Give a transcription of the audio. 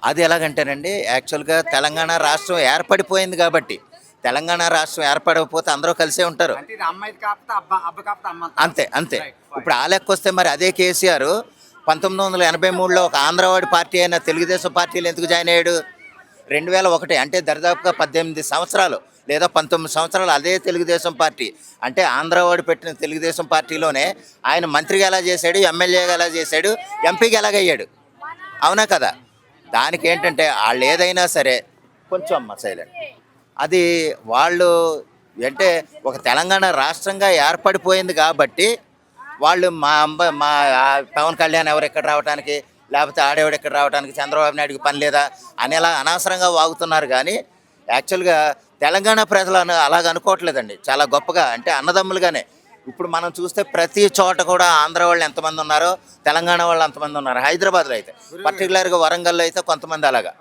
అది ఎలాగంటేనండి, యాక్చువల్‌గా తెలంగాణ రాష్ట్రం ఏర్పడిపోయింది కాబట్టి, తెలంగాణ రాష్ట్రం ఏర్పడకపోతే అందరూ కలిసే ఉంటారు. అంటే ఇది అమ్మాయిది కాకపోతే అబ్బ కాకపోతే అమ్మ అంటారు. అంతే. అంతే. రైట్. ఇప్పుడు ఆ లెక్కొస్తే మరి అదే కేసీఆర్ 1983లో ఒక ఆంధ్రవాడి పార్టీ అయిన తెలుగుదేశం పార్టీలో ఎందుకు జాయిన్ అయ్యాడు? 2001 అంటే దరిదాపుగా 18 సంవత్సరాలు లేదా 19 సంవత్సరాలు అదే తెలుగుదేశం పార్టీ. అంటే ఆంధ్రవాడు పెట్టిన తెలుగుదేశం పార్టీలోనే ఆయన మంత్రిగా ఎలా చేశాడు, ఎమ్మెల్యేగా ఎలా చేశాడు, ఎంపీగా ఎలాగయ్యాడు. అవునా కదా? దానికేంటంటే ఆళ్ళేదైనా సరే కొంచెం అమ్మ సైలెంట్. అది వాళ్ళు అంటే ఒక తెలంగాణ రాష్ట్రంగా ఏర్పడిపోయింది కాబట్టి వాళ్ళు మా పవన్ కళ్యాణ్ ఎవరు ఇక్కడ రావడానికి, లేకపోతే ఆడేవాడు ఇక్కడ రావడానికి, చంద్రబాబు నాయుడుకి పని లేదా అనేలా అనవసరంగా వాగుతున్నారు. కానీ యాక్చువల్గా తెలంగాణ ప్రజలు అలాగ అనుకోవట్లేదండి. చాలా గొప్పగా అంటే అన్నదమ్ములుగానే ఇప్పుడు మనం చూస్తే ప్రతి చోట కూడా ఆంధ్ర వాళ్ళు ఎంతమంది ఉన్నారో తెలంగాణ వాళ్ళు అంతమంది ఉన్నారు. హైదరాబాద్లో అయితే పర్టికులర్గా వరంగల్లో అయితే కొంతమంది అలాగా